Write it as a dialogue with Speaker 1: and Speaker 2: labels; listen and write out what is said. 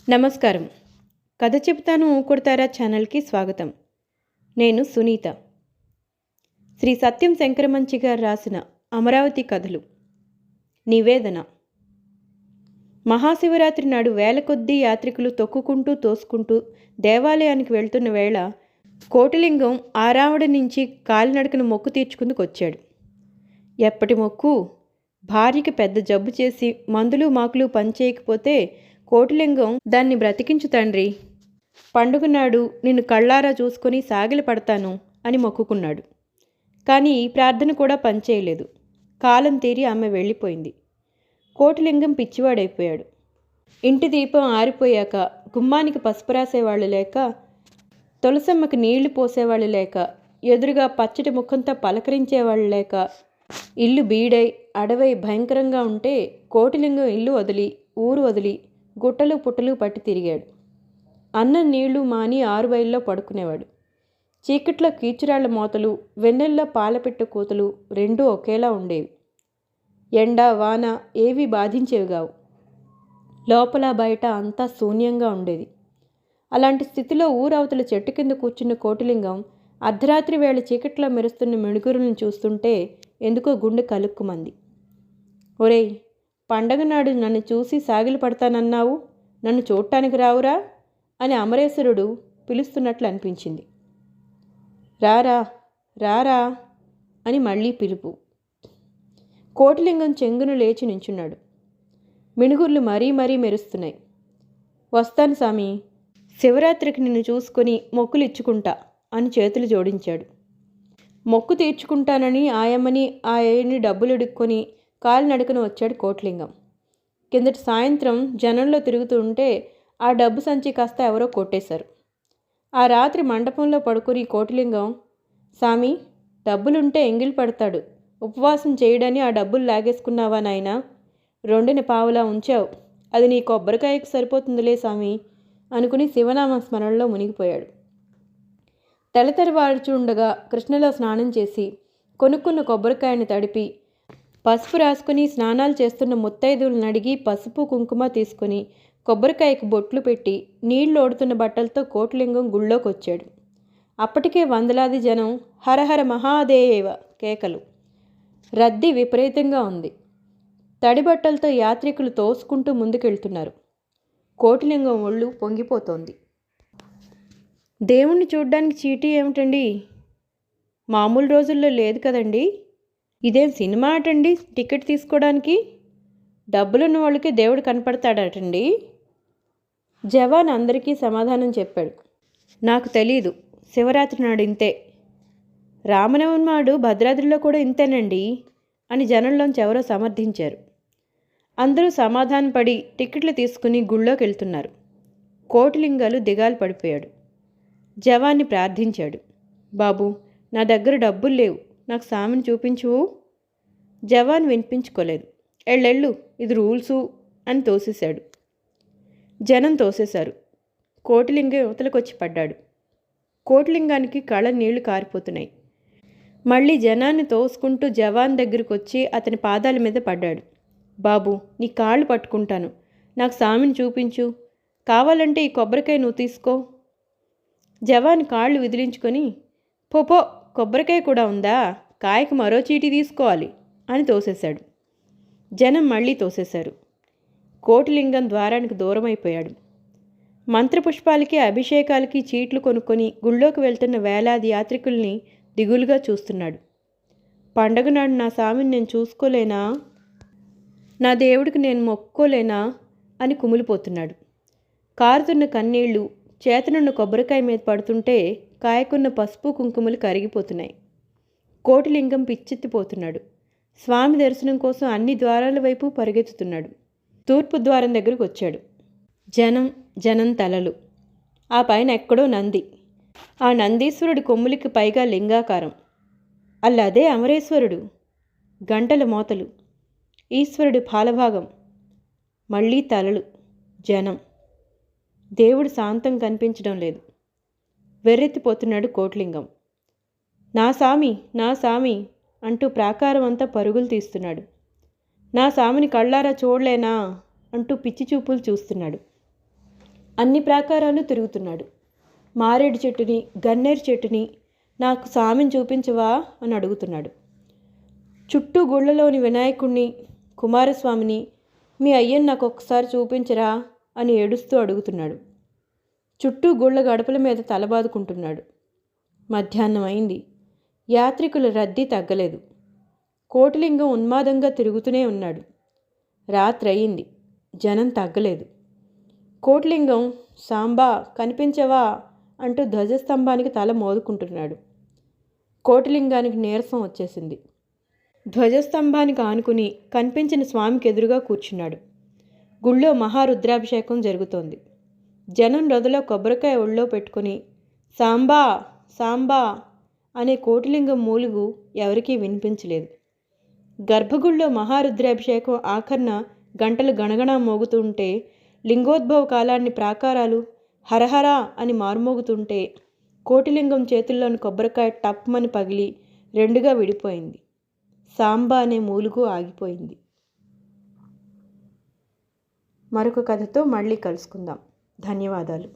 Speaker 1: నమస్కారం. కథ చెప్తాను ఊకొడతారా ఛానల్కి స్వాగతం. నేను సునీత. శ్రీ సత్యం శంకరమంచి గారు రాసిన అమరావతి కథలు. నివేదన. మహాశివరాత్రి నాడు వేల కొద్దీ యాత్రికులు తొక్కుకుంటూ తోసుకుంటూ దేవాలయానికి వెళ్తున్న వేళ కోటిలింగం ఆరావడి నుంచి కాలినడకను మొక్కు తీర్చుకుందుకొచ్చాడు. ఎప్పటి మొక్కు? భార్యకి పెద్ద జబ్బు చేసి మందులు మాకులు పనిచేయకపోతే కోటిలింగం దాన్ని బ్రతికించు తండ్రి, పండుగ నాడు నిన్ను కళ్ళారా చూసుకొని సాగిలి పడతాను అని మొక్కుకున్నాడు. కానీ ఈ ప్రార్థన కూడా పనిచేయలేదు. కాలం తీరి ఆమె వెళ్ళిపోయింది. కోటిలింగం పిచ్చివాడైపోయాడు. ఇంటి దీపం ఆరిపోయాక గుమ్మానికి పసుపు రాసేవాళ్ళు లేక, తులసమ్మకి నీళ్లు పోసేవాళ్ళు లేక, ఎదురుగా పచ్చటి ముఖంతో పలకరించేవాళ్ళు లేక, ఇల్లు బీడై అడవై భయంకరంగా ఉంటే కోటిలింగం ఇల్లు వదిలి ఊరు వదిలి గుట్టలు పుట్టలు పట్టి తిరిగాడు. అన్నం నీళ్లు మాని ఆరుబయల్లో పడుకునేవాడు. చీకట్లో కీచురాళ్ల మోతలు, వెన్నెల్లో పాలపెట్టు కూతలు రెండూ ఒకేలా ఉండేవి. ఎండ వాన ఏవీ బాధించేవి కావు. లోపల బయట అంతా శూన్యంగా ఉండేది. అలాంటి స్థితిలో ఊరవతల చెట్టు కింద కూర్చున్న కోటిలింగం అర్ధరాత్రి వేళ చీకట్లో మెరుస్తున్న మిణుగురులను చూస్తుంటే ఎందుకో గుండె కలుక్కుమంది. ఒరేయ్, పండగ నాడు నన్ను చూసి సాగిలి పడతానన్నావు, నన్ను చూడటానికి రావురా అని అమరేశ్వరుడు పిలుస్తున్నట్లు అనిపించింది. రారా రారా అని మళ్ళీ పిలుపు. కోటిలింగం చెంగును లేచి నించున్నాడు. మిణుగుర్లు మరీ మరీ మెరుస్తున్నాయి. వస్తాను సామి, శివరాత్రికి నిన్ను చూసుకొని మొక్కులు ఇచ్చుకుంటా అని చేతులు జోడించాడు. మొక్కు తీర్చుకుంటానని ఆయమ్మని ఆ ఏని డబ్బులు ఇడుక్కొని కాలినడకను వచ్చాడు కోటిలింగం. కిందటి సాయంత్రం జనంలో తిరుగుతూ ఉంటే ఆ డబ్బు సంచి కాస్త ఎవరో కొట్టేశారు. ఆ రాత్రి మండపంలో పడుకుని కోటిలింగం, సామి, డబ్బులుంటే ఎంగిలి పడతాడు, ఉపవాసం చేయడని ఆ డబ్బులు లాగేసుకున్నావా నాయనా? 2 పావలా ఉంచావు, అది నీ కొబ్బరికాయకు సరిపోతుందిలే సామి అనుకుని శివనామ స్మరణలో మునిగిపోయాడు. తెల్లతెరవారుచుండగా కృష్ణలో స్నానం చేసి కొనుక్కున్న కొబ్బరికాయను తడిపి పసుపు రాసుకుని స్నానాలు చేస్తున్న ముత్తైదువులను అడిగి పసుపు కుంకుమ తీసుకుని కొబ్బరికాయకు బొట్లు పెట్టి నీళ్లు ఓడుతున్న బట్టలతో కోటిలింగం గుళ్ళోకి వచ్చాడు. అప్పటికే వందలాది జనం హరహర మహాదేవ కేకలు. రద్దీ విపరీతంగా ఉంది. తడి బట్టలతో యాత్రికులు తోసుకుంటూ ముందుకెళ్తున్నారు. కోటిలింగం ఒళ్ళు పొంగిపోతోంది. దేవుణ్ణి చూడ్డానికి చీటీ ఏమిటండి? మామూలు రోజుల్లో లేదు కదండి. ఇదేం సినిమా అటండి టికెట్ తీసుకోవడానికి? డబ్బులున్న వాళ్ళకి దేవుడు కనపడతాడటండి. జవాన్ అందరికీ సమాధానం చెప్పాడు. నాకు తెలీదు, శివరాత్రి నాడు ఇంతే, రామనవమి నాడు భద్రాద్రిలో కూడా ఇంతేనండి అని జనంలోంచి ఎవరో సమర్థించారు. అందరూ సమాధానం పడి టికెట్లు తీసుకుని గుళ్ళోకి వెళ్తున్నారు. కోటిలింగాలు దిగాలు పడిపోయాడు. జవాన్ని ప్రార్థించాడు. బాబు, నా దగ్గర డబ్బులు లేవు, నాకు సామిని చూపించువు. జవాన్ వినిపించుకోలేదు. ఎళ్ళెళ్ళు, ఇది రూల్సు అని తోసేశాడు. జనం తోసేశారు. కోటిలింగం యువతలకొచ్చి పడ్డాడు. కోటిలింగానికి కళ్ళ నీళ్లు కారిపోతున్నాయి. మళ్ళీ జనాన్ని తోసుకుంటూ జవాన్ దగ్గరకు వచ్చి అతని పాదాల మీద పడ్డాడు. బాబు, నీ కాళ్ళు పట్టుకుంటాను, నాకు సామిని చూపించు, కావాలంటే ఈ కొబ్బరికాయ నువ్వు తీసుకో. జవాన్ కాళ్ళు విదిలించుకొని, పో, కొబ్బరికాయ కూడా ఉందా, కాయకు మరో చీటీ తీసుకోవాలి అని తోసేశాడు. జనం మళ్ళీ తోసేశారు. కోటిలింగం ద్వారానికి దూరమైపోయాడు. మంత్రపుష్పాలకి అభిషేకాలకి చీట్లు కొనుక్కొని గుళ్ళోకి వెళ్తున్న వేలాది యాత్రికుల్ని దిగులుగా చూస్తున్నాడు. పండగ నాడు నా సామిని నేను చూసుకోలేనా, నా దేవుడికి నేను మొక్కుకోలేనా అని కుమిలిపోతున్నాడు. కారుతున్న కన్నీళ్లు చేతనున్న కొబ్బరికాయ మీద పడుతుంటే కాయకున్న పసుపు కుంకుమలు కరిగిపోతున్నాయి. కోటిలింగం పిచ్చెత్తిపోతున్నాడు. స్వామి దర్శనం కోసం అన్ని ద్వారాల వైపు పరిగెత్తుతున్నాడు. తూర్పు ద్వారం దగ్గరకు వచ్చాడు. జనం తలలు. ఆ పైన ఎక్కడో నంది. ఆ నందీశ్వరుడి కొమ్ములకి పైగా లింగాకారం. అల్లదే అమరేశ్వరుడు. గంటల మోతలు. ఈశ్వరుడి పాలభాగం. మళ్ళీ తలలు. జనం. దేవుడు శాంతం కనిపించడం లేదు. వెర్రెత్తిపోతున్నాడు కోటిలింగం. నా సామి అంటూ ప్రాకారం అంతా పరుగులు తీస్తున్నాడు. నా సామిని కళ్ళారా చూడలేనా అంటూ పిచ్చి చూపులు చూస్తున్నాడు. అన్ని ప్రాకారాలు తిరుగుతున్నాడు. మారేడు చెట్టుని, గన్నేరు చెట్టుని నాకు సామిని చూపించవా అని అడుగుతున్నాడు. చుట్టూ గుళ్ళలోని వినాయకుణ్ణి, కుమారస్వామిని మీ అయ్యని నాకు ఒక్కసారి చూపించరా అని ఏడుస్తూ అడుగుతున్నాడు. చుట్టూ గుళ్ళ గడపల మీద తలబాదుకుంటున్నాడు. మధ్యాహ్నం అయింది. యాత్రికుల రద్దీ తగ్గలేదు. కోటిలింగం ఉన్మాదంగా తిరుగుతూనే ఉన్నాడు. రాత్రి అయింది. జనం తగ్గలేదు. కోటిలింగం సాంబా కనిపించవా అంటూ ధ్వజస్తంభానికి తల మోదుకుంటున్నాడు. కోటిలింగానికి నీరసం వచ్చేసింది. ధ్వజస్తంభానికి ఆనుకుని కనిపించిన స్వామికి ఎదురుగా కూర్చున్నాడు. గుళ్ళో మహారుద్రాభిషేకం జరుగుతోంది. జనం రొదలో కొబ్బరికాయ ఒళ్ళో పెట్టుకుని సాంబా సాంబా అనే కోటిలింగం మూలుగు ఎవరికీ వినిపించలేదు. గర్భగుళ్ళో మహారుద్రాభిషేకం ఆఖర్న గంటలు గణగణా మోగుతుంటే, లింగోద్భవ కాలాన్ని ప్రాకారాలు హరహరా అని మారుమోగుతుంటే, కోటిలింగం చేతుల్లోని కొబ్బరికాయ టప్మని పగిలి రెండుగా విడిపోయింది. సాంబా అనే మూలుగు ఆగిపోయింది. మరొక కథతో మళ్ళీ కలుసుకుందాం. ధన్యవాదాలు.